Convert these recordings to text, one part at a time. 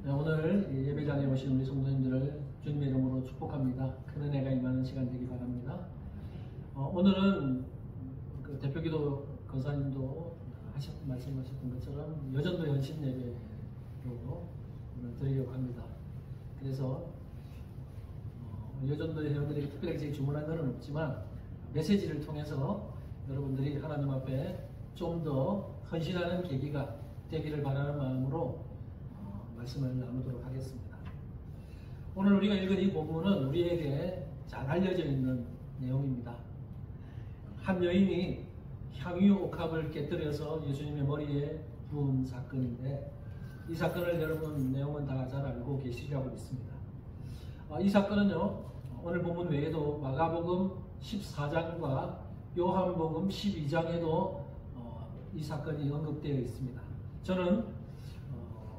네, 오늘 예배장에 오신 우리 성도님들을 주님의 이름으로 축복합니다. 큰 은혜가 임하는 시간 되기 바랍니다. 오늘은 그 대표기도 거사님도 말씀하셨던 것처럼 여전도 연신 예배로 오늘 드리려고 합니다. 그래서 여전도 회원들에게 특별하게 제가 주문한 것은 없지만 메시지를 통해서 여러분들이 하나님 앞에 좀 더 헌신하는 계기가 되기를 바라는 마음으로 말씀을 나누도록 하겠습니다. 오늘 우리가 읽은 이 본문은 우리에게 잘 알려져 있는 내용입니다. 한 여인이 향유 옥합을 깨뜨려서 예수님의 머리에 부은 사건인데, 이 사건을 여러분 내용은 다 잘 알고 계시리라고 믿습니다. 이 사건은요, 오늘 본문 외에도 마가복음 14장과 요한복음 12장에도 이 사건이 언급되어 있습니다. 저는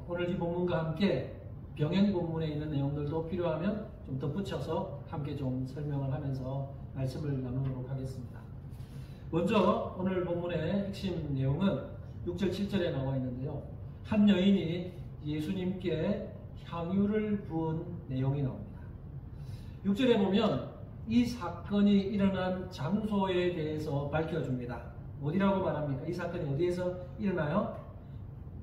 오늘 이 본문과 함께 병행 본문에 있는 내용들도 필요하면 좀 덧붙여서 함께 좀 설명을 하면서 말씀을 나누도록 하겠습니다. 먼저 오늘 본문의 핵심 내용은 6절 7절에 나와 있는데요, 한 여인이 예수님께 향유를 부은 내용이 나옵니다. 6절에 보면 이 사건이 일어난 장소에 대해서 밝혀줍니다. 어디라고 말합니까? 이 사건이 어디에서 일어나요?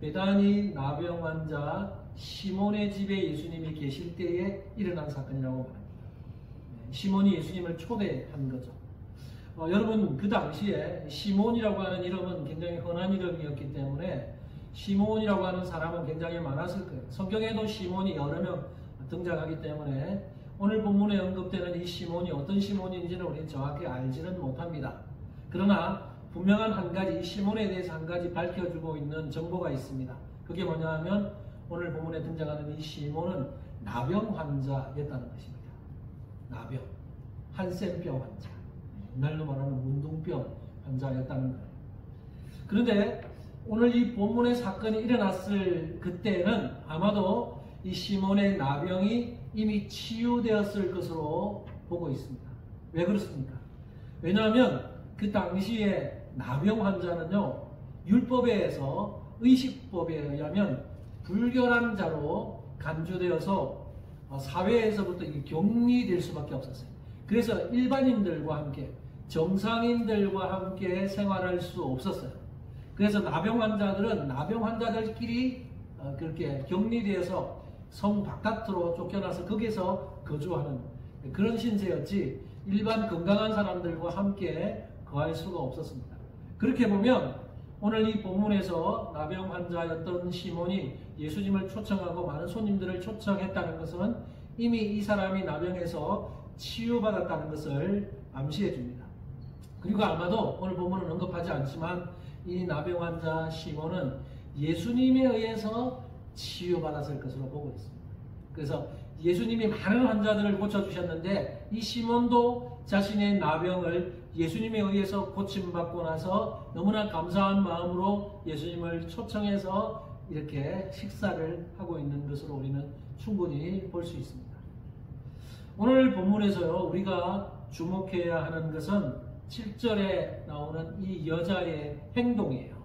베다니 나병 환자 시몬의 집에 예수님이 계실 때에 일어난 사건이라고 말합니다. 시몬이 예수님을 초대한 거죠. 여러분, 그 당시에 시몬이라고 하는 이름은 굉장히 흔한 이름이었기 때문에 시몬이라고 하는 사람은 굉장히 많았을 거예요. 성경에도 시몬이 여러 명 등장하기 때문에 오늘 본문에 언급되는 이 시몬이 어떤 시몬인지는 우리는 정확히 알지는 못합니다. 그러나 분명한 한 가지, 이 시몬에 대해서 한 가지 밝혀주고 있는 정보가 있습니다. 그게 뭐냐 하면 오늘 본문에 등장하는 이 시몬은 나병 환자였다는 것입니다. 나병, 한센병 환자, 옛날로 말하는 문둥병 환자였다는 거예요. 그런데 오늘 이 본문의 사건이 일어났을 그때는 아마도 이 시몬의 나병이 이미 치유되었을 것으로 보고 있습니다. 왜 그렇습니까? 왜냐하면 그 당시에 나병 환자는요, 율법에서 의식법에 의하면 불결한 자로 간주되어서 사회에서부터 격리될 수밖에 없었어요. 그래서 일반인들과 함께, 정상인들과 함께 생활할 수 없었어요. 그래서 나병 환자들은 나병 환자들끼리 그렇게 격리되어서 성 바깥으로 쫓겨나서 거기서 거주하는 그런 신세였지, 일반 건강한 사람들과 함께 거할 수가 없었습니다. 그렇게 보면 오늘 이 본문에서 나병 환자였던 시몬이 예수님을 초청하고 많은 손님들을 초청했다는 것은 이미 이 사람이 나병에서 치유받았다는 것을 암시해 줍니다. 그리고 아마도 오늘 본문은 언급하지 않지만 이 나병 환자 시몬은 예수님에 의해서 치유받았을 것으로 보고 있습니다. 그래서 예수님이 많은 환자들을 고쳐주셨는데 이 시몬도 자신의 나병을 예수님에 의해서 고침받고 나서 너무나 감사한 마음으로 예수님을 초청해서 이렇게 식사를 하고 있는 것으로 우리는 충분히 볼 수 있습니다. 오늘 본문에서요, 우리가 주목해야 하는 것은 7절에 나오는 이 여자의 행동이에요.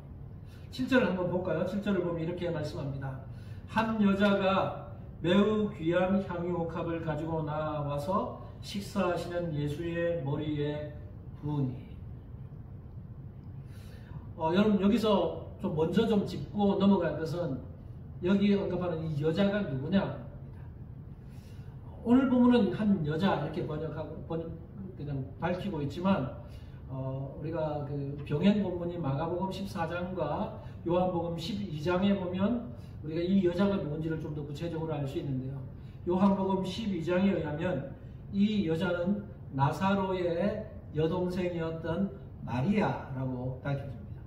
7절을 한번 볼까요? 7절을 보면 이렇게 말씀합니다. 한 여자가 매우 귀한 향유 옥합을 가지고 나와서 식사하시는 예수의 머리에 부으니. 여러분, 여기서 좀 먼저 좀 짚고 넘어갈 것은 여기에 언급하는 이 여자가 누구냐. 오늘 본문은 한 여자 이렇게 번역하고 그냥 밝히고 있지만 우리가 그 병행 본문이 마가복음 14장과 요한복음 12장에 보면 우리가 이 여자가 누군지를 좀 더 구체적으로 알 수 있는데요. 요한복음 12장에 의하면 이 여자는 나사로의 여동생이었던 마리아라고 밝혀집니다.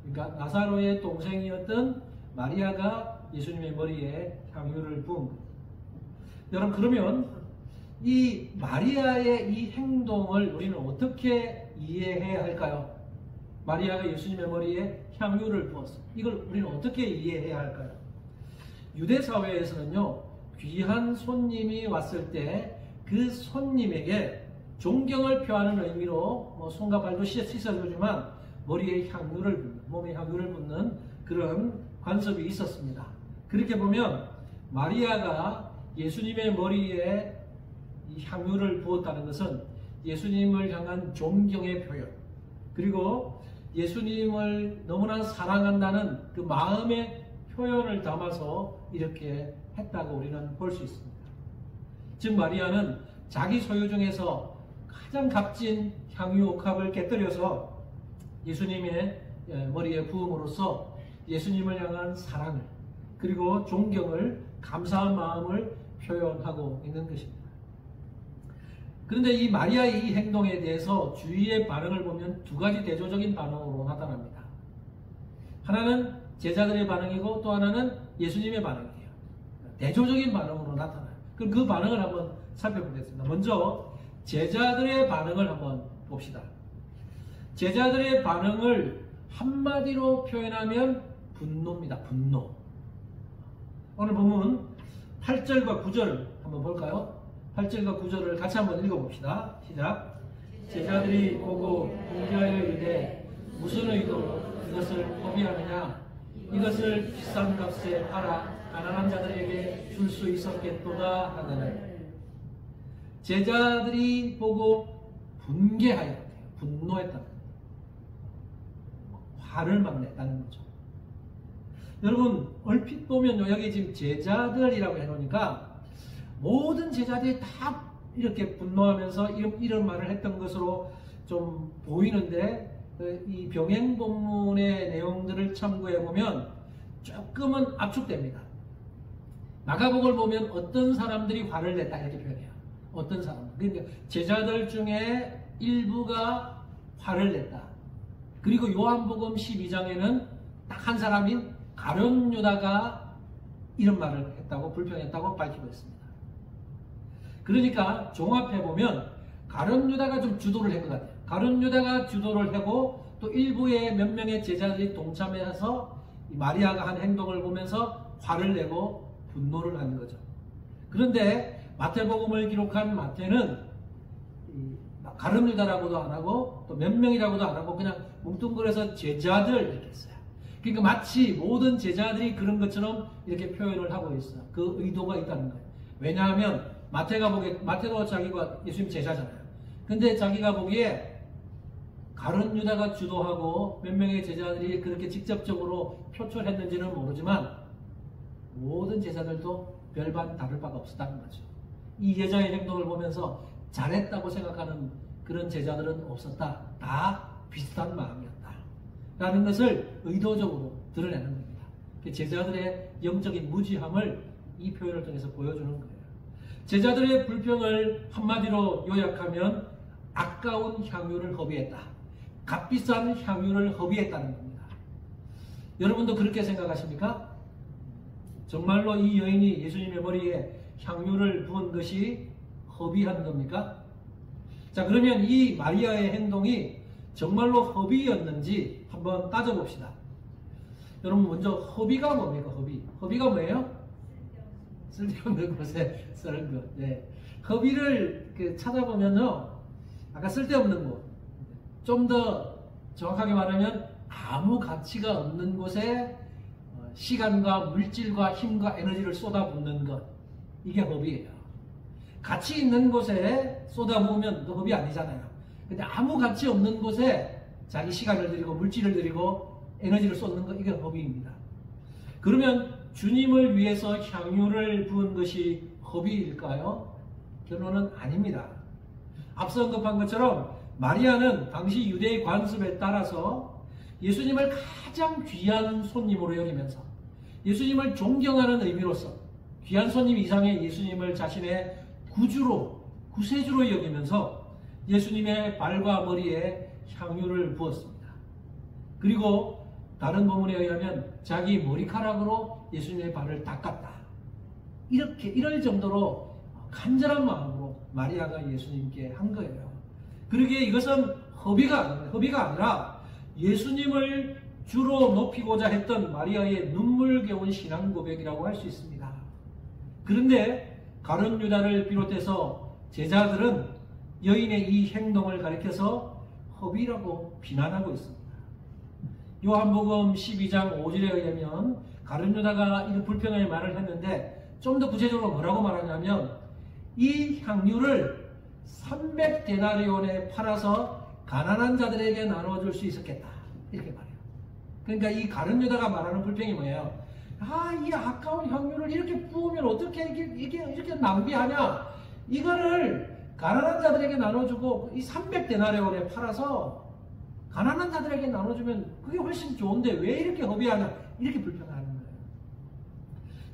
그러니까 나사로의 동생이었던 마리아가 예수님의 머리에 향유를 부은 거예요. 여러분, 그러면 이 마리아의 이 행동을 우리는 어떻게 이해해야 할까요? 마리아가 예수님의 머리에 향유를 부었어요. 이걸 우리는 어떻게 이해해야 할까요? 유대 사회에서는요, 귀한 손님이 왔을 때 그 손님에게 존경을 표하는 의미로 손과 발도 씻어주지만 머리에 향유를 붓는, 몸에 향유를 붓는 그런 관습이 있었습니다. 그렇게 보면 마리아가 예수님의 머리에 이 향유를 부었다는 것은 예수님을 향한 존경의 표현, 그리고 예수님을 너무나 사랑한다는 그 마음의 표현을 담아서 이렇게 했다고 우리는 볼 수 있습니다. 즉 마리아는 자기 소유 중에서 가장 값진 향유 옥합을 깨뜨려서 예수님의 머리에 부음으로써 예수님을 향한 사랑을, 그리고 존경을, 감사한 마음을 표현하고 있는 것입니다. 그런데 이 마리아의 이 행동에 대해서 주위의 반응을 보면 두 가지 대조적인 반응으로 나타납니다. 하나는 제자들의 반응이고 또 하나는 예수님의 반응이에요. 대조적인 반응으로 나타나요. 그럼 그 반응을 한번 살펴보겠습니다. 먼저 제자들의 반응을 한번 봅시다. 제자들의 반응을 한마디로 표현하면 분노입니다. 분노. 오늘 본문 8절과 9절 한번 볼까요? 8절과 9절을 같이 한번 읽어봅시다. 시작. 제자들이 보고 분개하여 이르되 무슨 의도로 이것을 허비하느냐? 이것을 비싼 값에 팔아 가난한 자들에게 줄 수 있었겠도다 하느니. 제자들이 보고 분개하였대요. 분노했다. 화를 막 냈다는 거죠. 여러분 얼핏 보면 여기 지금 제자들이라고 해놓으니까 모든 제자들이 다 이렇게 분노하면서 이런 말을 했던 것으로 좀 보이는데, 이 병행 본문의 내용들을 참고해 보면 조금은 압축됩니다. 마가복을 보면 어떤 사람들이 화를 냈다 이렇게 표현해요. 어떤 사람들. 그러니까 제자들 중에 일부가 화를 냈다. 그리고 요한복음 12장에는 딱 한 사람인 가룟 유다가 이런 말을 했다고, 불평했다고 밝히고 있습니다. 그러니까 종합해 보면 가룟 유다가 좀 주도를 한 것 같아요. 가룟 유다가 주도를 하고 또 일부의 몇 명의 제자들이 동참해서 마리아가 한 행동을 보면서 화를 내고 분노를 하는 거죠. 그런데 마태복음을 기록한 마태는 가룟 유다라고도 안 하고 또 몇 명이라고도 안 하고 그냥 뭉뚱그려서 제자들 이렇게 했어요. 그러니까 마치 모든 제자들이 그런 것처럼 이렇게 표현을 하고 있어요. 그 의도가 있다는 거예요. 왜냐하면 마태도 자기가 예수님 제자잖아요. 근데 자기가 보기에 가룟 유다가 주도하고 몇 명의 제자들이 그렇게 직접적으로 표출했는지는 모르지만 모든 제자들도 별반 다를 바가 없었다는 거죠. 이 여자의 행동을 보면서 잘했다고 생각하는 그런 제자들은 없었다. 다 비슷한 마음이었다. 라는 것을 의도적으로 드러내는 겁니다. 제자들의 영적인 무지함을 이 표현을 통해서 보여주는 거예요. 제자들의 불평을 한마디로 요약하면 아까운 향유를 허비했다. 값비싼 향유를 허비했다는 겁니다. 여러분도 그렇게 생각하십니까? 정말로 이 여인이 예수님의 머리에 향유를 부은 것이 허비한 겁니까? 자, 그러면 이 마리아의 행동이 정말로 허비였는지 한번 따져봅시다. 여러분 먼저 허비가 뭡니까? 허비가 뭐예요? 쓸데없는 곳에 쓰는 것. 네. 허비를 찾아보면요, 아까 쓸데없는 곳, 좀 더 정확하게 말하면 아무 가치가 없는 곳에 시간과 물질과 힘과 에너지를 쏟아붓는 것, 이게 허비예요. 가치 있는 곳에 쏟아부으면 그 허비 아니잖아요. 근데 아무 가치 없는 곳에 자기 시간을 들이고 물질을 들이고 에너지를 쏟는 것, 이게 허비입니다. 그러면 주님을 위해서 향유를 부은 것이 허비일까요? 결론은 아닙니다. 앞서 언급한 것처럼 마리아는 당시 유대의 관습에 따라서 예수님을 가장 귀한 손님으로 여기면서 예수님을 존경하는 의미로서 귀한 손님 이상의 예수님을 자신의 구세주로 여기면서 예수님의 발과 머리에 향유를 부었습니다. 그리고 다른 본문에 의하면 자기 머리카락으로 예수님의 발을 닦았다. 이럴 정도로 간절한 마음으로 마리아가 예수님께 한 거예요. 그러기에 이것은 허비가 아니라 예수님을 주로 높이고자 했던 마리아의 눈물겨운 신앙 고백이라고 할 수 있습니다. 그런데 가룟 유다를 비롯해서 제자들은 여인의 이 행동을 가리켜서 허비라고 비난하고 있습니다. 요한복음 12장 5절에 의하면 가룟 유다가 이 불평의 말을 했는데 좀 더 구체적으로 뭐라고 말하냐면 이 향유를 300데나리온에 팔아서 가난한 자들에게 나눠줄 수 있었겠다. 이렇게 말해요. 그러니까 이 가룟 유다가 말하는 불평이 뭐예요? 이 아까운 향유를 이렇게 부으면 어떻게 이렇게 낭비하냐? 이거를 가난한 자들에게 나눠주고 이 300데나리온에 팔아서 가난한 자들에게 나눠주면 그게 훨씬 좋은데 왜 이렇게 허비하냐? 이렇게 불평하는 거예요.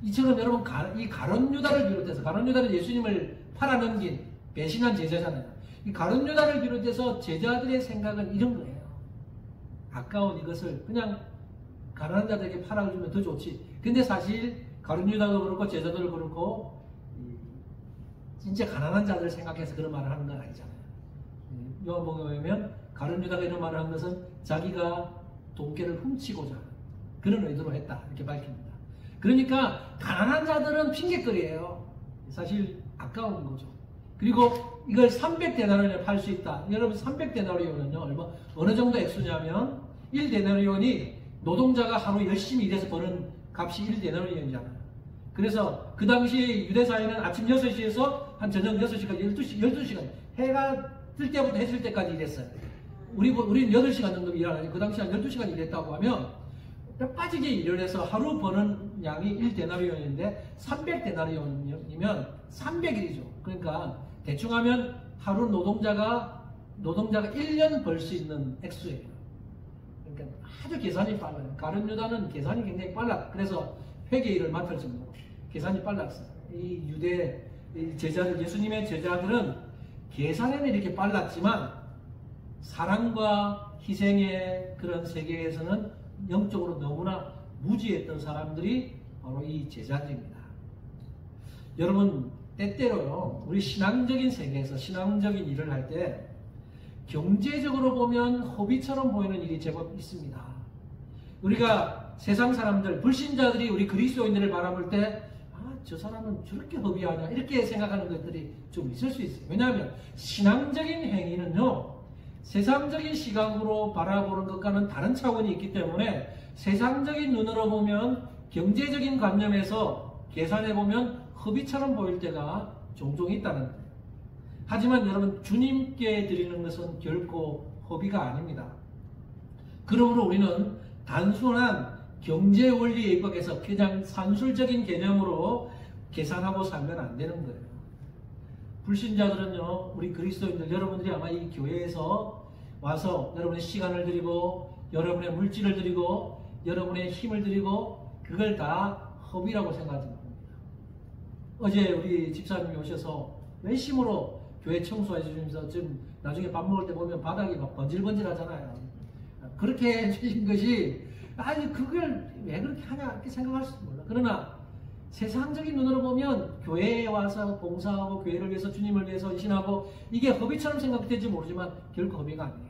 이처럼 여러분 이 가룟 유다를 비롯해서 가룟 유다는 예수님을 팔아넘긴 배신한 제자잖아요. 이 가룟 유다를 비롯해서 제자들의 생각은 이런 거예요. 아까운 이것을 그냥 가난한 자들에게 팔아주면 더 좋지. 근데 사실 가룟 유다도 그렇고 제자들도 그렇고 진짜 가난한 자들을 생각해서 그런 말을 하는 건 아니잖아요. 요한복음에 보면 가룟 유다가 이런 말을 한 것은 자기가 돈깨를 훔치고자 그런 의도로 했다. 이렇게 밝힙니다. 그러니까 가난한 자들은 핑계거리예요. 사실 아까운 거죠. 그리고 이걸 300데나리온에 팔 수 있다. 여러분 300데나리온은요 어느 정도 액수냐면 1데나리온이 노동자가 하루 열심히 일해서 버는 값이 1데나리온이잖아요. 그래서 그 당시 유대사회는 아침 6시에서 한 저녁 6시까지 12시간 해가 뜰 때부터 해질 때까지 일했어요. 우리는 8시간 정도 일하는데 그 당시 한 12시간 일했다고 하면 뼈 빠지게 일을 해서 하루 버는 양이 1데나리온인데 300데나리온이면 300일이죠. 그러니까 대충 하면 하루 노동자가 1년 벌 수 있는 액수예요. 그러니까 아주 계산이 빨라요. 가룟 유다는 계산이 굉장히 빨라. 그래서 회계일을 맡을 정도로 계산이 빨랐어요. 이 유대 제자들, 예수님의 제자들은 계산에는 이렇게 빨랐지만 사랑과 희생의 그런 세계에서는 영적으로 너무나 무지했던 사람들이 바로 이 제자들입니다. 여러분 때때로요 우리 신앙적인 세계에서 신앙적인 일을 할 때 경제적으로 보면 허비처럼 보이는 일이 제법 있습니다. 우리가 세상 사람들, 불신자들이 우리 그리스도인들을 바라볼 때 저 사람은 저렇게 허비하냐 이렇게 생각하는 것들이 좀 있을 수 있어요. 왜냐하면 신앙적인 행위는요 세상적인 시각으로 바라보는 것과는 다른 차원이 있기 때문에 세상적인 눈으로 보면 경제적인 관념에서 계산해보면 허비처럼 보일 때가 종종 있다는 거예요. 하지만 여러분 주님께 드리는 것은 결코 허비가 아닙니다. 그러므로 우리는 단순한 경제 원리에 입각해서 그냥 산술적인 개념으로 계산하고 살면 안 되는 거예요. 불신자들은요 우리 그리스도인들 여러분들이 아마 이 교회에서 와서 여러분의 시간을 드리고 여러분의 물질을 드리고 여러분의 힘을 드리고 그걸 다 허비라고 생각하지 맙니다. 어제 우리 집사님이 오셔서 열심으로 교회 청소해 주시면서 지금 나중에 밥 먹을 때 보면 바닥이 막 번질번질 하잖아요. 그렇게 해주신 것이 그걸 왜 그렇게 하냐 이렇게 생각할 수도 몰라. 그러나 세상적인 눈으로 보면 교회에 와서 봉사하고 교회를 위해서 주님을 위해서 헌신하고 이게 허비처럼 생각될지 모르지만 결코 허비가 아니에요.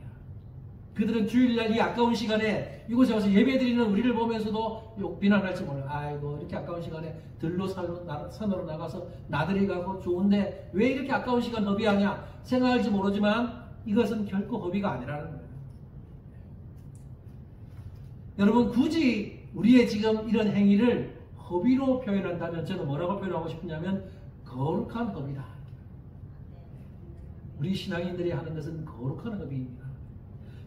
그들은 주일날 이 아까운 시간에 이곳에 와서 예배드리는 우리를 보면서도 비난할지 몰라요. 아이고 이렇게 아까운 시간에 들로 산으로 나가서 나들이 가고 좋은데 왜 이렇게 아까운 시간 허비하냐 생각할지 모르지만 이것은 결코 허비가 아니라는 거예요. 여러분 굳이 우리의 지금 이런 행위를 허비로 표현한다면 저는 뭐라고 표현하고 싶냐면 거룩한 허비다. 우리 신앙인들이 하는 것은 거룩한 허비입니다.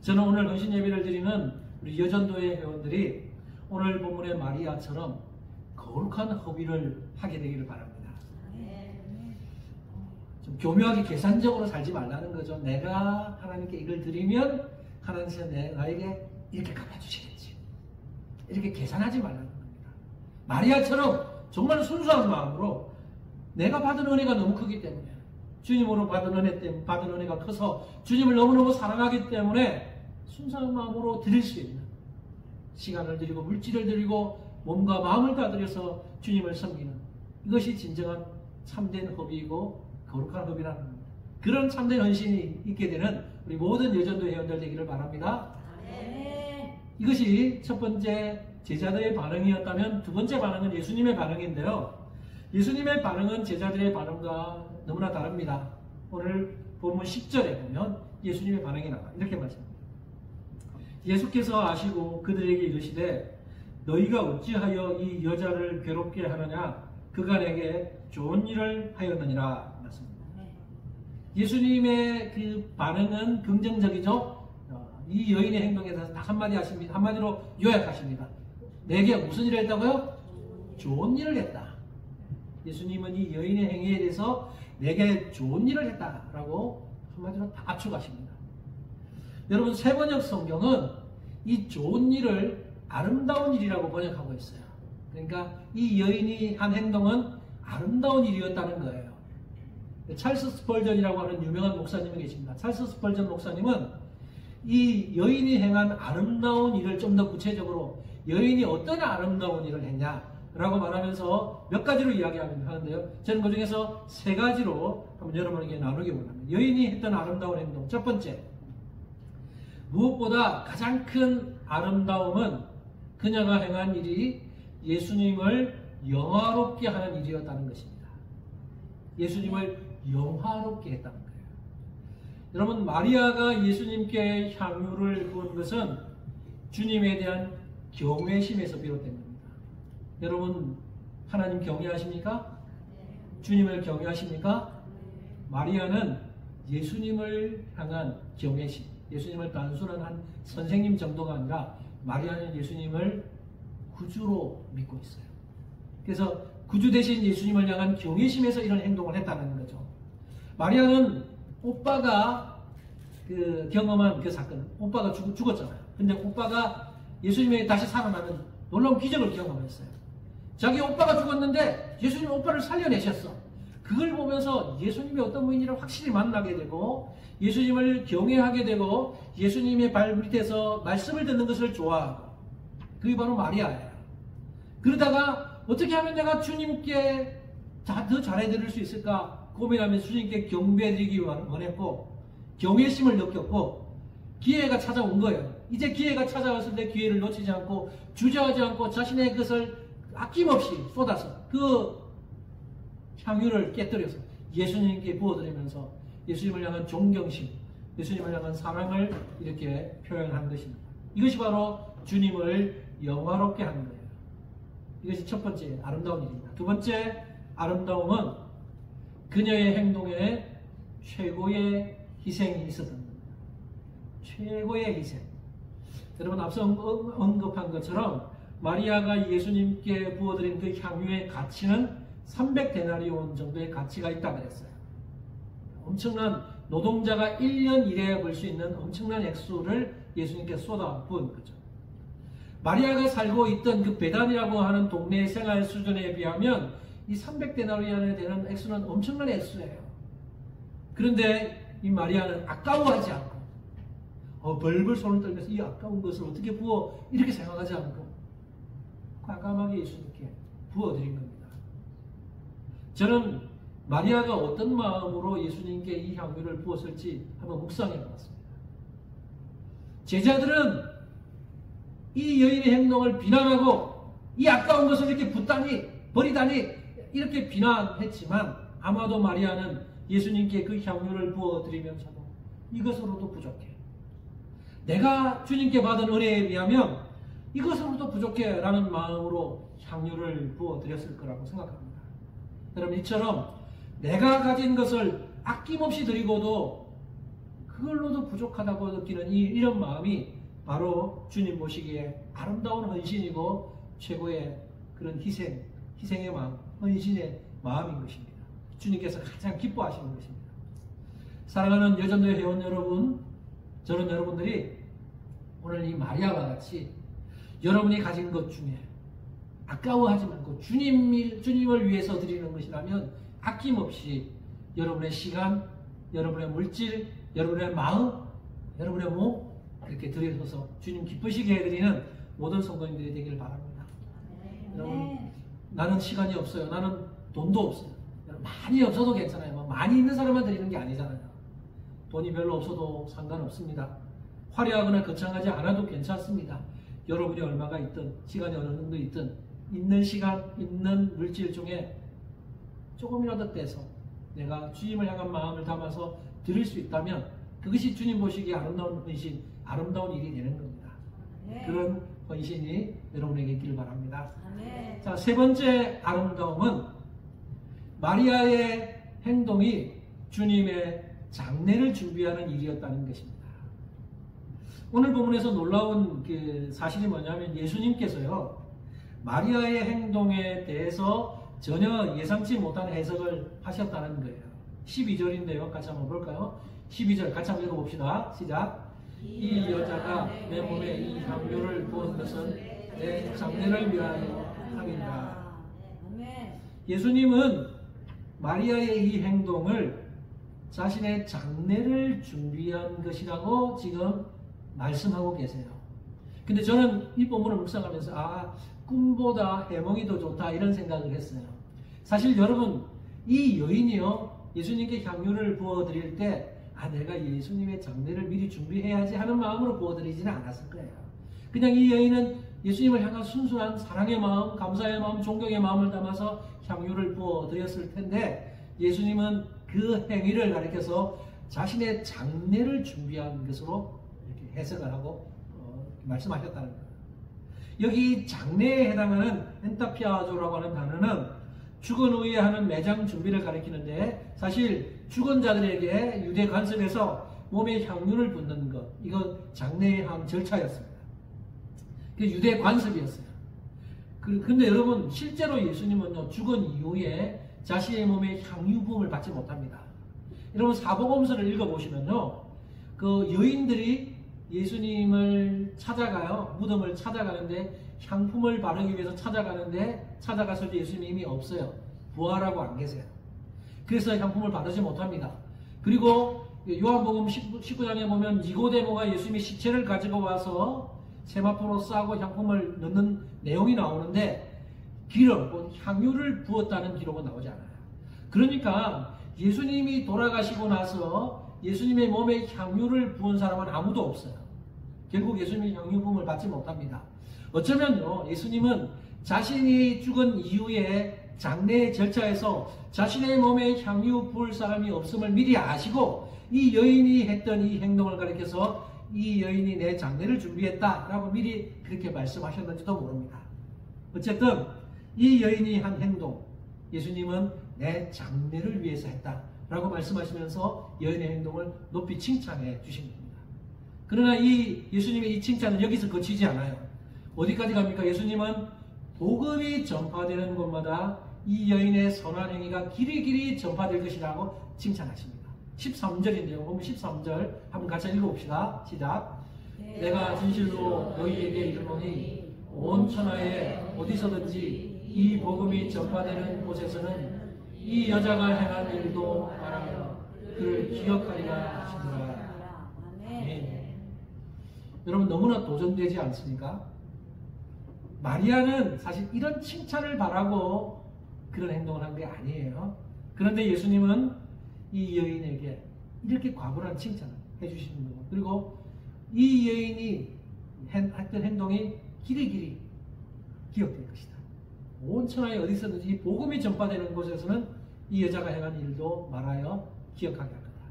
저는 오늘 헌신 예배를 드리는 우리 여전도의 회원들이 오늘 본문의 마리아처럼 거룩한 허비를 하게 되기를 바랍니다. 좀 교묘하게 계산적으로 살지 말라는 거죠. 내가 하나님께 이걸 드리면 하나님께서 나에게 이렇게 갚아주시겠지. 이렇게 계산하지 말라는 겁니다. 마리아처럼 정말 순수한 마음으로 내가 받은 은혜가 너무 크기 때문에 주님으로 받은 은혜가 커서 주님을 너무너무 사랑하기 때문에 순수한 마음으로 드릴 수 있는 시간을 드리고 물질을 드리고 몸과 마음을 다 들여서 주님을 섬기는 이것이 진정한 참된 허비이고 거룩한 허비라는 겁니다. 그런 참된 헌신이 있게 되는 우리 모든 여전도 회원들 되기를 바랍니다. 이것이 첫 번째 제자들의 반응이었다면 두 번째 반응은 예수님의 반응인데요. 예수님의 반응은 제자들의 반응과 너무나 다릅니다. 오늘 본문 10절에 보면 예수님의 반응이 나와요. 이렇게 말씀합니다. 예수께서 아시고 그들에게 이르시되 너희가 어찌하여 이 여자를 괴롭게 하느냐 그가 내게 좋은 일을 하였느니라 말씀입니다. 예수님의 그 반응은 긍정적이죠. 이 여인의 행동에 대해서 딱 한마디 하십니다. 한마디로 요약하십니다. 내게 무슨 일을 했다고요? 좋은 일을 했다. 예수님은 이 여인의 행위에 대해서 내게 좋은 일을 했다라고 한마디로 다 압축하십니다. 여러분, 세번역 성경은 이 좋은 일을 아름다운 일이라고 번역하고 있어요. 그러니까 이 여인이 한 행동은 아름다운 일이었다는 거예요. 찰스 스펄전이라고 하는 유명한 목사님이 계십니다. 찰스 스펄전 목사님은 이 여인이 행한 아름다운 일을 좀 더 구체적으로 여인이 어떤 아름다운 일을 했냐라고 말하면서 몇 가지로 이야기하는데요. 저는 그 중에서 세 가지로 한번 여러분에게 나누기 원합니다. 여인이 했던 아름다운 행동. 첫 번째, 무엇보다 가장 큰 아름다움은 그녀가 행한 일이 예수님을 영화롭게 하는 일이었다는 것입니다. 예수님을 영화롭게 했다는 거예요. 여러분, 마리아가 예수님께 향유를 부은 것은 주님에 대한 경외심에서 비롯된 겁니다. 여러분, 하나님 경외하십니까? 주님을 경외하십니까? 마리아는 예수님을 향한 경외심, 예수님을 단순한 한 선생님 정도가 아니라 마리아는 예수님을 구주로 믿고 있어요. 그래서 구주 대신 예수님을 향한 경외심에서 이런 행동을 했다는 거죠. 마리아는 오빠가 경험한 그 사건, 오빠가 죽었잖아요. 근데 오빠가 예수님에게 다시 살아나는 놀라운 기적을 경험했어요. 자기 오빠가 죽었는데 예수님 오빠를 살려내셨어. 그걸 보면서 예수님이 어떤 분인지를 확실히 만나게 되고 예수님을 경외하게 되고 예수님의 발 밑에서 말씀을 듣는 것을 좋아하고, 그게 바로 마리아예요. 그러다가 어떻게 하면 내가 주님께 더 잘해드릴 수 있을까 고민하면서 주님께 경배드리기 원했고 경외심을 느꼈고 기회가 찾아온 거예요. 이제 기회가 찾아왔을 때 기회를 놓치지 않고 주저하지 않고 자신의 것을 아낌없이 쏟아서 그 향유를 깨뜨려서 예수님께 부어드리면서 예수님을 향한 존경심, 예수님을 향한 사랑을 이렇게 표현한 것입니다. 이것이 바로 주님을 영화롭게 하는 거예요. 이것이 첫 번째 아름다운 일입니다. 두 번째 아름다움은 그녀의 행동에 최고의 희생이 있었던 겁니다. 최고의 희생. 여러분, 앞서 언급한 것처럼 마리아가 예수님께 부어드린 그 향유의 가치는 300데나리온 정도의 가치가 있다고 그랬어요. 엄청난 노동자가 1년 일해야 벌 수 있는 엄청난 액수를 예수님께 쏟아 부은 거죠. 마리아가 살고 있던 그 베단이라고 하는 동네의 생활 수준에 비하면 이 300데나리온에 되는 액수는 엄청난 액수예요. 그런데 이 마리아는 아까워하지 않고 벌벌 손을 떨면서 이 아까운 것을 어떻게 부어 이렇게 생각하지 않고 과감하게 예수님께 부어드린 겁니다. 저는 마리아가 어떤 마음으로 예수님께 이 향유를 부었을지 한번 묵상해 보았습니다. 제자들은 이 여인의 행동을 비난하고 이 아까운 것을 이렇게 붓다니 버리다니 이렇게 비난했지만 아마도 마리아는 예수님께 그 향유를 부어드리면서도 이것으로도 부족해. 내가 주님께 받은 은혜에 비하면 이것으로도 부족해 라는 마음으로 향유를 부어드렸을 거라고 생각합니다. 여러분, 이처럼 내가 가진 것을 아낌없이 드리고도 그걸로도 부족하다고 느끼는 이런 마음이 바로 주님 보시기에 아름다운 헌신이고 최고의 그런 희생의 마음, 헌신의 마음인 것입니다. 주님께서 가장 기뻐하시는 것입니다. 사랑하는 여전도의 회원 여러분, 저는 여러분들이 오늘 이 마리아와 같이 여러분이 가진 것 중에 아까워하지 말고 주님을 위해서 드리는 것이라면 아낌없이 여러분의 시간, 여러분의 물질, 여러분의 마음, 여러분의 몸 그렇게 드려서 주님 기쁘시게 해드리는 모든 성도님들이 되기를 바랍니다. 여러분, 나는 시간이 없어요. 나는 돈도 없어요. 많이 없어도 괜찮아요. 많이 있는 사람만 드리는 게 아니잖아요. 돈이 별로 없어도 상관없습니다. 화려하거나 거창하지 않아도 괜찮습니다. 여러분이 얼마가 있든 시간이 어느 정도 있든 있는 시간, 있는 물질 중에 조금이라도 떼서 내가 주님을 향한 마음을 담아서 드릴 수 있다면 그것이 주님 보시기에 아름다운 헌신, 아름다운 일이 되는 겁니다. 그런 헌신이 여러분에게 있기를 바랍니다. 자, 세 번째 아름다움은 마리아의 행동이 주님의 장례를 준비하는 일이었다는 것입니다. 오늘 본문에서 놀라운 그 사실이 뭐냐면 예수님께서요, 마리아의 행동에 대해서 전혀 예상치 못한 해석을 하셨다는 거예요. 12절인데요. 같이 한번 볼까요? 12절 같이 한번 읽어봅시다. 시작. 이 여자가 내 몸에 이 향유를 부은 것은 내 장례를 위하여 함이라. 예수님은 마리아의 이 행동을 자신의 장례를 준비한 것이라고 지금 말씀하고 계세요. 근데 저는 이 본문을 묵상하면서 꿈보다 해몽이 더 좋다 이런 생각을 했어요. 사실 여러분, 이 여인이요, 예수님께 향유를 부어드릴 때 내가 예수님의 장례를 미리 준비해야지 하는 마음으로 부어드리지는 않았을 거예요. 그냥 이 여인은 예수님을 향한 순수한 사랑의 마음, 감사의 마음, 존경의 마음을 담아서 향유를 부어드렸을 텐데, 예수님은 그 행위를 가리켜서 자신의 장례를 준비한 것으로 이렇게 해석을 하고 말씀하셨다는 거예요. 여기 장례에 해당하는 엔타피아조라고 하는 단어는 죽은 후에 하는 매장 준비를 가리키는데, 사실 죽은 자들에게 유대 관습에서 몸에 향유를 붓는 것, 이건 장례의 한 절차였습니다. 그게 유대 관습이었어요. 근데 여러분, 실제로 예수님은요, 죽은 이후에 자신의 몸에 향유 부음을 받지 못합니다. 여러분, 사복음서를 읽어보시면요, 그 여인들이 예수님을 찾아가요. 무덤을 찾아가는데, 향품을 바르기 위해서 찾아가서 예수님이 없어요. 부활하고 안 계세요. 그래서 향품을 바르지 못합니다. 그리고 요한복음 19장에 보면 니고데모가 예수님의 시체를 가지고 와서 세마포로 싸고 향품을 넣는 내용이 나오는데, 기름, 향유를 부었다는 기록은 나오지 않아요. 그러니까 예수님이 돌아가시고 나서 예수님의 몸에 향유를 부은 사람은 아무도 없어요. 결국 예수님이 향유 부음을 받지 못합니다. 어쩌면요, 예수님은 자신이 죽은 이후에 장례 절차에서 자신의 몸에 향유 부을 사람이 없음을 미리 아시고 이 여인이 했던 이 행동을 가리켜서 이 여인이 내 장례를 준비했다라고 미리 그렇게 말씀하셨는지도 모릅니다. 어쨌든 이 여인이 한 행동, 예수님은 내 장례를 위해서 했다라고 말씀하시면서 여인의 행동을 높이 칭찬해 주신 겁니다. 그러나 이 예수님의 이 칭찬은 여기서 그치지 않아요. 어디까지 갑니까? 예수님은 복음이 전파되는 곳마다 이 여인의 선한 행위가 길이길이 전파될 것이라고 칭찬하십니다. 13절인데요. 보면 13절 한번 같이 읽어봅시다. 시작. 내가 진실로 너희에게 이르노니 온 천하에 어디서든지 이 복음이 전파되는 곳에서는 이 여자가 행한 일도 말하며 그를 기억하리라 하시니라. 아멘. 여러분, 너무나 도전되지 않습니까? 마리아는 사실 이런 칭찬을 바라고 그런 행동을 한 게 아니에요. 그런데 예수님은 이 여인에게 이렇게 과분한 칭찬을 해주시는 거고, 그리고 이 여인이 했던 행동이 길이길이 기억될 것이다. 온 천하에 어디서든지 이 복음이 전파되는 곳에서는 이 여자가 행한 일도 말하여 기억하게 할 거다.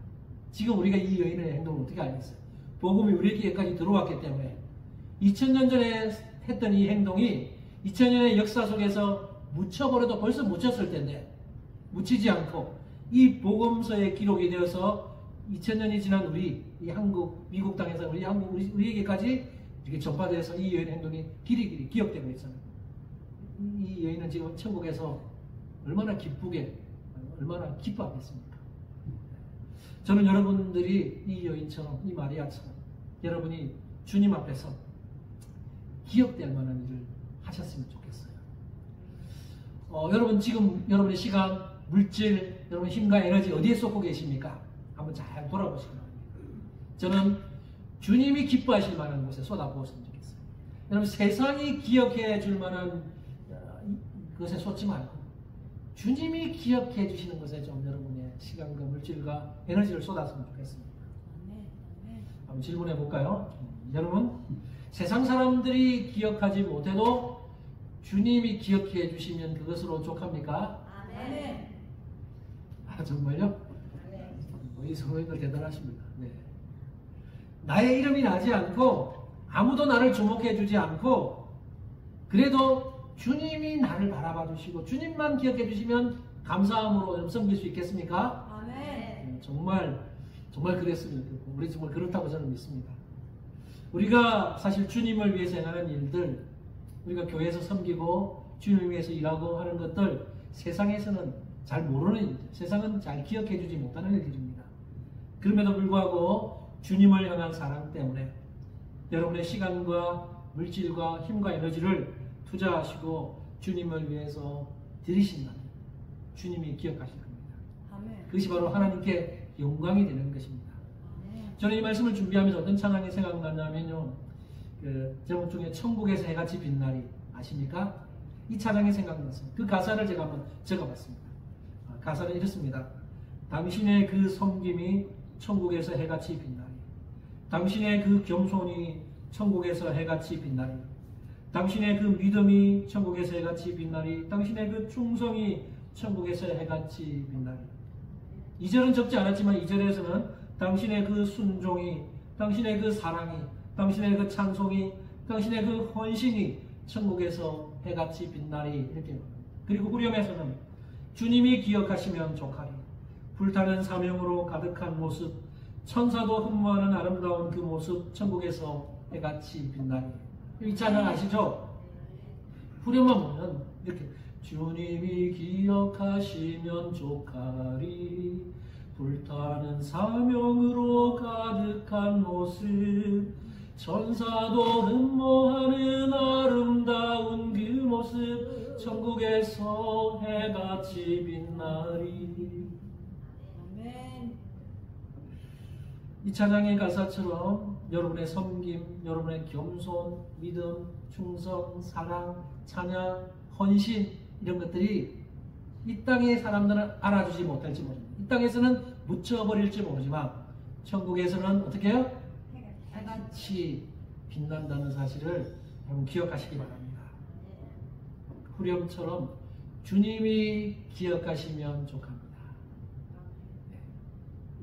지금 우리가 이 여인의 행동을 어떻게 알겠어요? 복음이 우리에게까지 들어왔기 때문에 2000년 전에 했던 이 행동이 2000년의 역사 속에서 묻혀버려도 벌써 묻혔을 텐데 묻히지 않고 이 복음서에 기록이 되어서 2000년이 지난 우리 이 한국, 미국 땅에서 우리에게까지 이렇게 전파되어서 이 여인의 행동이 길이길이 기억되고 있어요. 이 여인은 지금 천국에서 얼마나 기쁘게, 얼마나 기뻐하겠습니까? 저는 여러분들이 이 여인처럼, 이 마리아처럼 여러분이 주님 앞에서 기억될 만한 일을 하셨으면 좋겠어요. 여러분 지금 여러분의 시간, 물질, 여러분의 힘과 에너지 어디에 쏟고 계십니까? 한번 잘 돌아보시기 바랍니다. 저는 주님이 기뻐하실 만한 곳에 쏟아부었으면 좋겠어요. 여러분 세상이 기억해 줄 만한 것에 쏟지 말고 주님이 기억해 주시는 것에 좀 여러분의 시간과 물질과 에너지를 쏟았으면 좋겠습니다. 한번 질문해 볼까요? 여러분, 세상 사람들이 기억하지 못해도 주님이 기억해 주시면 그것으로 족합니까? 아멘. 정말요? 이 성도님들 대단하십니다. 네. 나의 이름이 나지 않고 아무도 나를 주목해 주지 않고 그래도 주님이 나를 바라봐 주시고 주님만 기억해 주시면 감사함으로 섬길 수 있겠습니까? 아멘. 정말 그랬으면 좋겠고 우리 정말 그렇다고 저는 믿습니다. 우리가 사실 주님을 위해서 행하는 일들, 우리가 교회에서 섬기고 주님을 위해서 일하고 하는 것들 세상에서는 잘 모르는 일들, 세상은 잘 기억해 주지 못하는 일들입니다. 그럼에도 불구하고 주님을 향한 사랑 때문에 여러분의 시간과 물질과 힘과 에너지를 투자하시고 주님을 위해서 드리신다면 주님이 기억하실 겁니다. 아멘. 그것이 바로 하나님께 영광이 되는 것입니다. 아멘. 저는 이 말씀을 준비하면서 어떤 찬양이 생각나냐면요, 그 제목 중에 천국에서 해같이 빛나리 아십니까? 이 찬양이 생각났어요. 그 가사를 제가 한번 적어봤습니다. 가사는 이렇습니다. 당신의 그 섬김이 천국에서 해같이 빛나리, 당신의 그 겸손이 천국에서 해같이 빛나리, 당신의 그 믿음이 천국에서 해같이 빛나리, 당신의 그 충성이 천국에서 해같이 빛나리. 2절은 적지 않았지만 2절에서는 당신의 그 순종이, 당신의 그 사랑이, 당신의 그 찬송이, 당신의 그 헌신이 천국에서 해같이 빛나리 이렇게 말합니다. 그리고 후렴에서는 주님이 기억하시면 족하리, 불타는 사명으로 가득한 모습, 천사도 흠모하는 아름다운 그 모습, 천국에서 해같이 빛나리. 이 찬양 아시죠? 후렴만 보면 이렇게 주님이 기억하시면 족하리, 불타는 사명으로 가득한 모습, 천사도 흠모하는 아름다운 그 모습, 천국에서 해같이 빛나리. 아멘. 이 찬양의 가사처럼 여러분의 섬김, 여러분의 겸손, 믿음, 충성, 사랑, 찬양, 헌신 이런 것들이 이 땅의 사람들은 알아주지 못할지 모릅니다. 이 땅에서는 묻혀버릴지 모르지만 천국에서는 어떻게 해요? 해같이 빛난다는 사실을 여러분 기억하시기 바랍니다. 후렴처럼 주님이 기억하시면 족합니다.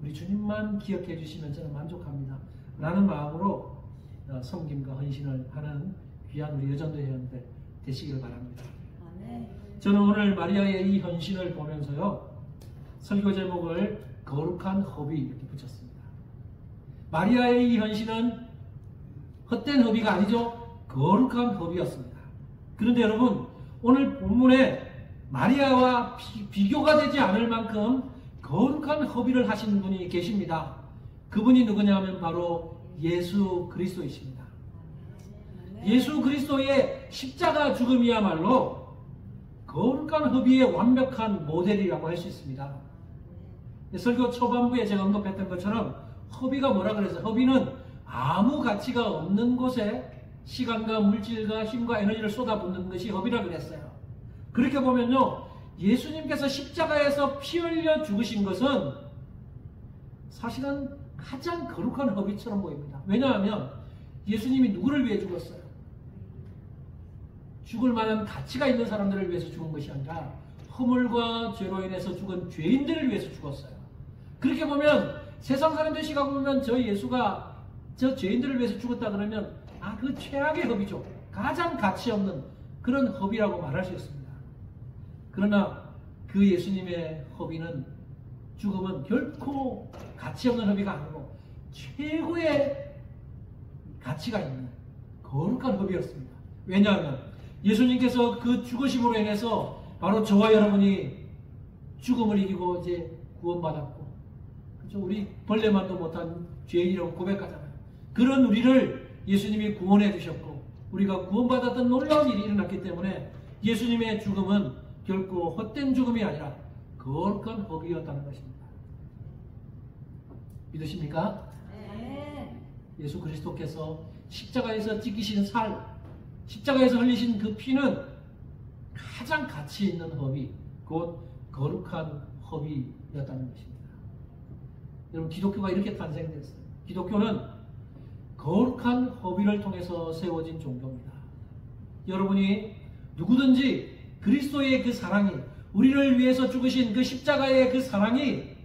우리 주님만 기억해 주시면 저는 만족합니다 라는 마음으로 섬김과 헌신을 하는 귀한 우리 여전도 회원들 되시기를 바랍니다. 아멘. 저는 오늘 마리아의 이 헌신을 보면서요, 설교 제목을 거룩한 허비 이렇게 붙였습니다. 마리아의 이 헌신은 헛된 허비가 아니죠. 거룩한 허비였습니다. 그런데 여러분, 오늘 본문에 마리아와 비교가 되지 않을 만큼 거룩한 허비를 하시는 분이 계십니다. 그분이 누구냐 하면 바로 예수 그리스도이십니다. 예수 그리스도의 십자가 죽음이야말로 거룩한 허비의 완벽한 모델이라고 할 수 있습니다. 설교 초반부에 제가 언급했던 것처럼 허비가 뭐라 그래서 허비는 아무 가치가 없는 곳에 시간과 물질과 힘과 에너지를 쏟아붓는 것이 허비라 그랬어요. 그렇게 보면요, 예수님께서 십자가에서 피 흘려 죽으신 것은 사실은 가장 거룩한 허비처럼 보입니다. 왜냐하면 예수님이 누구를 위해 죽었어요? 죽을 만한 가치가 있는 사람들을 위해서 죽은 것이 아니라 허물과 죄로 인해서 죽은 죄인들을 위해서 죽었어요. 그렇게 보면 세상 사람들 시각 보면 저 예수가 저 죄인들을 위해서 죽었다 그러면 그 최악의 허비죠. 가장 가치 없는 그런 허비라고 말할 수 있습니다. 그러나 그 예수님의 허비는, 죽음은 결코 가치 없는 허비가 아니고 최고의 가치가 있는 거룩한 허비였습니다. 왜냐하면 예수님께서 그 죽으심으로 인해서 바로 저와 여러분이 죽음을 이기고 이제 구원받았고, 그렇죠? 우리 벌레만도 못한 죄인이라고 고백하잖아요. 그런 우리를 예수님이 구원해 주셨고 우리가 구원받았던 놀라운 일이 일어났기 때문에 예수님의 죽음은 결코 헛된 죽음이 아니라 거룩한 허비였다는 것입니다. 믿으십니까? 네. 예수 그리스도께서 십자가에서 찢기신 살, 십자가에서 흘리신 그 피는 가장 가치 있는 허비, 곧 거룩한 허비였다는 것입니다. 여러분, 기독교가 이렇게 탄생됐어요. 기독교는 거룩한 허비를 통해서 세워진 종교입니다. 여러분이 누구든지 그리스도의 그 사랑이, 우리를 위해서 죽으신 그 십자가의 그 사랑이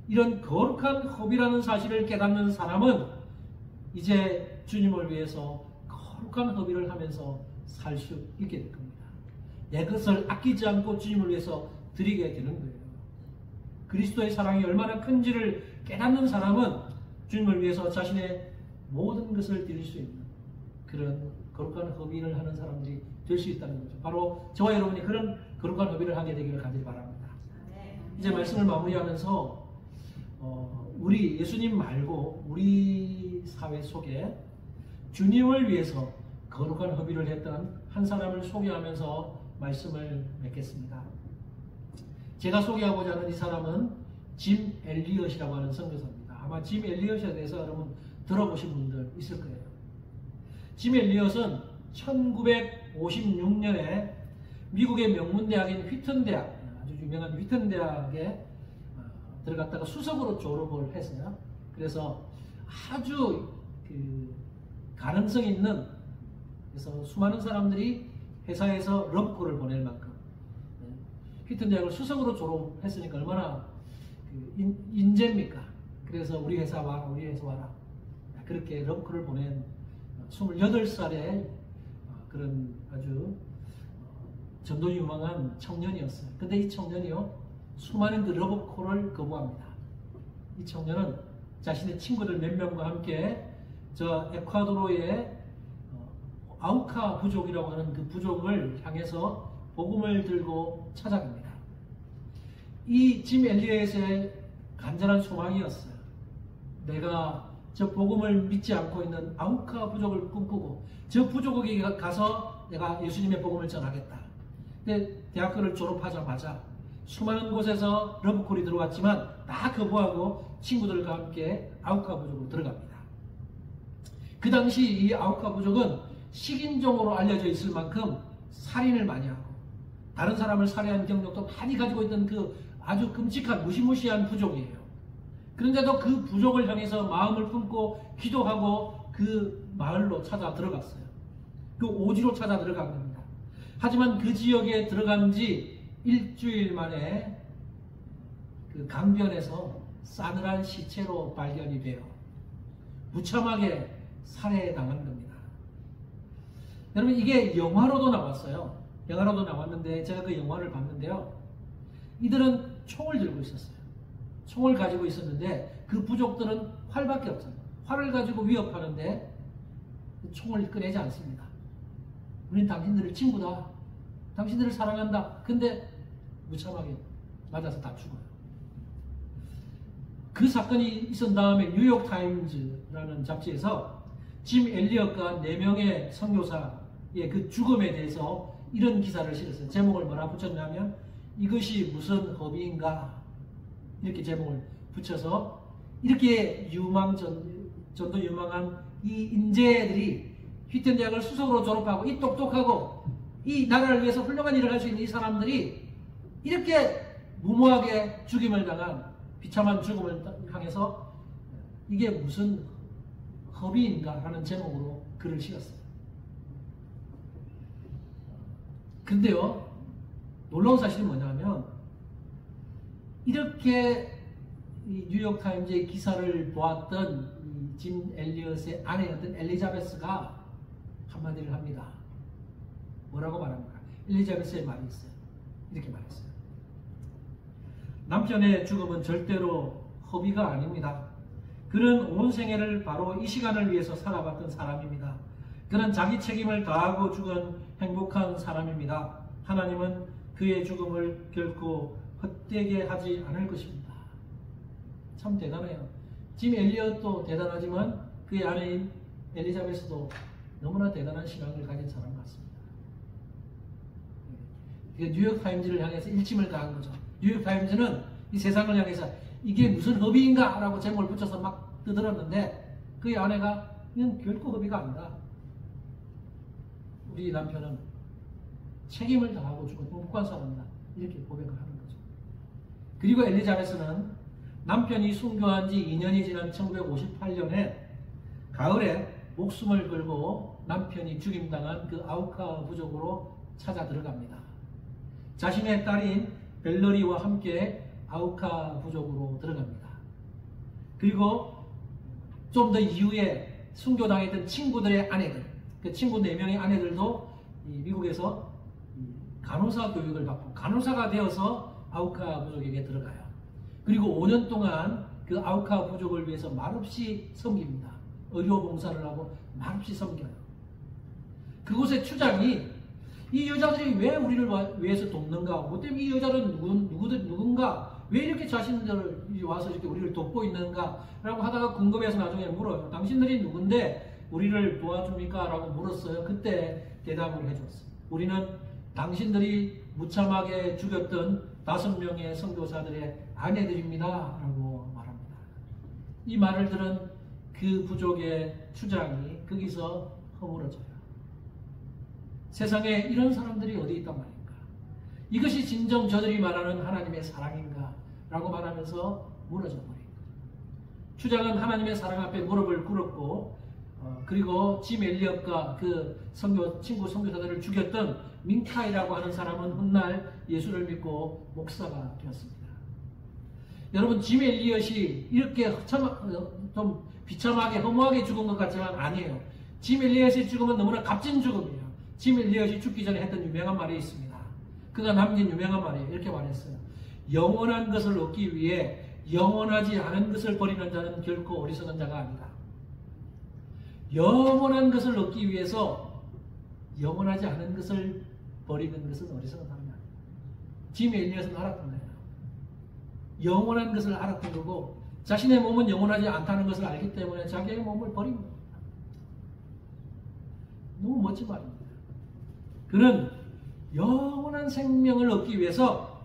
이런 거룩한 허비라는 사실을 깨닫는 사람은 이제 주님을 위해서 거룩한 허비를 하면서 살 수 있게 될 겁니다. 내 것을 아끼지 않고 주님을 위해서 드리게 되는 거예요. 그리스도의 사랑이 얼마나 큰지를 깨닫는 사람은 주님을 위해서 자신의 모든 것을 드릴 수 있는 그런 거룩한 허비를 하는 사람들이 될 수 있다는 거죠. 바로 저와 여러분이 그런 거룩한 허비를 하게 되기를 간절히 바랍니다. 이제 말씀을 마무리하면서 우리 예수님 말고 우리 사회 속에 주님을 위해서 거룩한 허비를 했던 한 사람을 소개하면서 말씀을 맺겠습니다. 제가 소개하고자 하는 이 사람은 짐 엘리엇이라고 하는 선교사입니다. 아마 짐 엘리엇에 대해서 여러분 들어보신 분들 있을 거예요. 짐 엘리엇은 1956년에 미국의 명문대학인 휘튼 대학, 아주 유명한 휘튼 대학에 들어갔다가 수석으로 졸업을 했어요. 그래서 아주 가능성 있는, 그래서 수많은 사람들이 회사에서 러브콜을 보낼 만큼 휘튼 대학을 수석으로 졸업했으니까 얼마나 인재입니까? 그래서 우리 회사 와라, 우리 회사 와라. 그렇게 러브콜을 보낸 28살의 그런 아주 전도 유망한 청년이었어요. 근데 이 청년이요, 수많은 그 러브콜을 거부합니다. 이 청년은 자신의 친구들 몇 명과 함께 저 에콰도르의 아우카 부족이라고 하는 그 부족을 향해서 복음을 들고 찾아갑니다. 이 짐 엘리엇의 간절한 소망이었어요. 내가 저 복음을 믿지 않고 있는 아우카 부족을 꿈꾸고 저 부족에게 가서 내가 예수님의 복음을 전하겠다. 근데 대학교를 졸업하자마자 수많은 곳에서 러브콜이 들어왔지만 다 거부하고 친구들과 함께 아우카 부족으로 들어갑니다. 그 당시 이 아우카 부족은 식인종으로 알려져 있을 만큼 살인을 많이 하고 다른 사람을 살해한 경력도 많이 가지고 있던 그 아주 끔찍한 무시무시한 부족이에요. 그런데도 그 부족을 향해서 마음을 품고 기도하고 그 마을로 찾아 들어갔어요. 그 오지로 찾아 들어간 겁니다. 하지만 그 지역에 들어간 지 일주일 만에 그 강변에서 싸늘한 시체로 발견이 되어 무참하게 살해당한 겁니다. 여러분, 이게 영화로도 나왔어요. 영화로도 나왔는데 제가 그 영화를 봤는데요. 이들은 총을 들고 있었어요. 총을 가지고 있었는데 그 부족들은 활밖에 없어요. 활을 가지고 위협하는데 총을 꺼내지 않습니다. 우린 당신들을 친구다. 당신들을 사랑한다. 근데 무참하게 맞아서 다 죽어요. 그 사건이 있은 다음에 뉴욕타임즈라는 잡지에서 짐 엘리엇과 4명의 선교사의 그 죽음에 대해서 이런 기사를 실었어요. 제목을 뭐라 붙였냐면 이것이 무슨 허비인가, 이렇게 제목을 붙여서 이렇게 전도 유망한 이 인재들이 휘튼 대학을 수석으로 졸업하고 이 똑똑하고 이 나라를 위해서 훌륭한 일을 할 수 있는 이 사람들이 이렇게 무모하게 죽임을 당한 비참한 죽음을 향해서 이게 무슨 허비인가 하는 제목으로 글을 실었어요. 근데요, 놀라운 사실이 뭐냐면 이렇게 이 뉴욕타임즈의 기사를 보았던 이 짐 엘리엇의 아내였던 엘리자베스가 한마디를 합니다. 뭐라고 말합니까? 엘리자베스의 말이 있어요. 이렇게 말했어요. 남편의 죽음은 절대로 허비가 아닙니다. 그는 온 생애를 바로 이 시간을 위해서 살아봤던 사람입니다. 그는 자기 책임을 다하고 죽은 행복한 사람입니다. 하나님은 그의 죽음을 결코 헛되게 하지 않을 것입니다. 참 대단해요. 짐 엘리엇도 대단하지만 그의 아내인 엘리자베스도 너무나 대단한 신앙을 가진 사람 같습니다. 뉴욕타임즈를 향해서 일침을 가한 거죠. 뉴욕타임즈는 이 세상을 향해서 이게 무슨 허비인가? 라고 제목을 붙여서 막 떠들었는데 그의 아내가 이건 결코 허비가 아니다. 우리 남편은 책임을 다하고 죽은 행복한 사람이다. 이렇게 고백을 하는 거죠. 그리고 엘리자베스는 남편이 순교한 지 2년이 지난 1958년에 가을에 목숨을 걸고 남편이 죽임당한 그 아우카 부족으로 찾아 들어갑니다. 자신의 딸인 벨러리와 함께 아우카 부족으로 들어갑니다. 그리고 좀 더 이후에 순교당했던 친구들의 아내들, 그 친구 4명의 아내들도 미국에서 간호사 교육을 받고 간호사가 되어서 아우카 부족에게 들어가요. 그리고 5년 동안 그 아우카 부족을 위해서 말없이 섬깁니다. 의료 봉사를 하고 말없이 섬겨요. 그곳의 추장이 이 여자들이 왜 우리를 위해서 돕는가? 뭐 때문에 이 여자는 누군가? 왜 이렇게 자신들이 와서 이렇게 우리를 돕고 있는가? 라고 하다가 궁금해서 나중에 물어요. 당신들이 누군데 우리를 도와줍니까? 라고 물었어요. 그때 대답을 해줬어요. 우리는 당신들이 무참하게 죽였던 5명의 선교사들의 아내들입니다. 라고 말합니다. 이 말을 들은 그 부족의 추장이 거기서 허물어져요. 세상에 이런 사람들이 어디 있단 말인가? 이것이 진정 저들이 말하는 하나님의 사랑인가? 라고 말하면서 무너져 버린 거예요. 추장은 하나님의 사랑 앞에 무릎을 꿇었고 그리고 짐 엘리엇과 그 친구 선교사들을 죽였던 민카이라고 하는 사람은 훗날 예수를 믿고 목사가 되었습니다. 여러분, 짐 엘리엇이 이렇게 좀 비참하게 허무하게 죽은 것 같지만 아니에요. 짐 엘리엇의 죽음은 너무나 값진 죽음이에요. 짐 엘리엇이 죽기 전에 했던 유명한 말이 있습니다. 그가 남긴 유명한 말이에요. 이렇게 말했어요. 영원한 것을 얻기 위해 영원하지 않은 것을 버리는 자는 결코 어리석은 자가 아니다. 영원한 것을 얻기 위해서 영원하지 않은 것을 버리는 것은 어리석은 사람이 아니다. 짐 엘리엇은 알았던 거예요. 영원한 것을 알았던 거고 자신의 몸은 영원하지 않다는 것을 알기 때문에 자기의 몸을 버린 겁니다. 너무 멋진 말입니다. 그는 영원한 생명을 얻기 위해서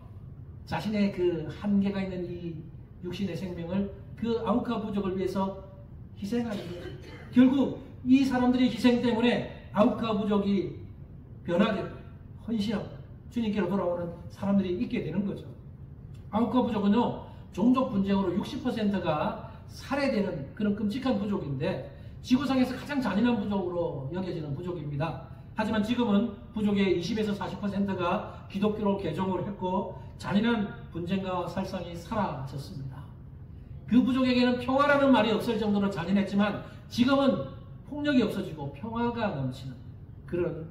자신의 그 한계가 있는 이 육신의 생명을 그 아우카 부족을 위해서 희생하는 거예요. 결국 이 사람들의 희생 때문에 아우카 부족이 변화되고 헌신하고 주님께로 돌아오는 사람들이 있게 되는 거죠. 아우카 부족은요, 종족 분쟁으로 60%가 살해되는 그런 끔찍한 부족인데 지구상에서 가장 잔인한 부족으로 여겨지는 부족입니다. 하지만 지금은 부족의 20에서 40%가 기독교로 개종을 했고 잔인한 분쟁과 살상이 사라졌습니다. 그 부족에게는 평화라는 말이 없을 정도로 잔인했지만 지금은 폭력이 없어지고 평화가 넘치는 그런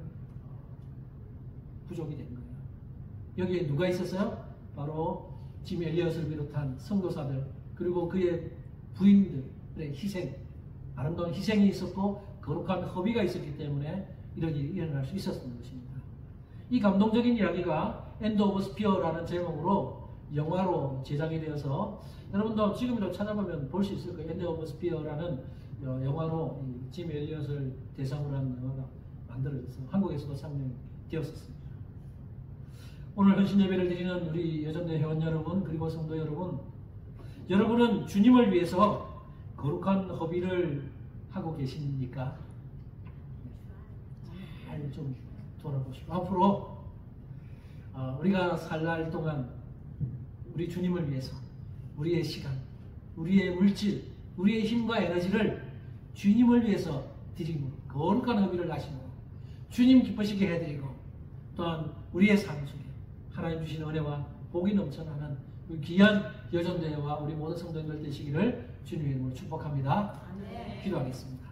부족이 된 거예요. 여기에 누가 있었어요? 바로 짐 엘리엇을 비롯한 선교사들 그리고 그의 부인들의 희생, 아름다운 희생이 있었고 거룩한 허비가 있었기 때문에 이런 일이 일어날 수 있었던 것입니다. 이 감동적인 이야기가 엔드 오브 스피어라는 제목으로 영화로 제작이 되어서 여러분도 지금이라도 찾아보면 볼 수 있을 거예요. 엔드 오브 스피어라는 영화로 짐 엘리엇을 대상으로 한 영화가 만들어져서 한국에서도 상영되었습니다. 오늘 헌신 예배를 드리는 우리 여전대 회원 여러분 그리고 성도 여러분, 여러분은 주님을 위해서 거룩한 허비를 하고 계십니까? 잘 좀 돌아보시고 앞으로 우리가 살 날 동안 우리 주님을 위해서 우리의 시간, 우리의 물질, 우리의 힘과 에너지를 주님을 위해서 드림으로 거룩한 허비를 하심으로 주님 기쁘시게 해드리고 또한 우리의 삶 속에 하나님 주신 은혜와 복이 넘쳐나는 우리 귀한 여전대회와 우리 모든 성도님들 되시기를 주님의 이름으로 축복합니다. 기도하겠습니다.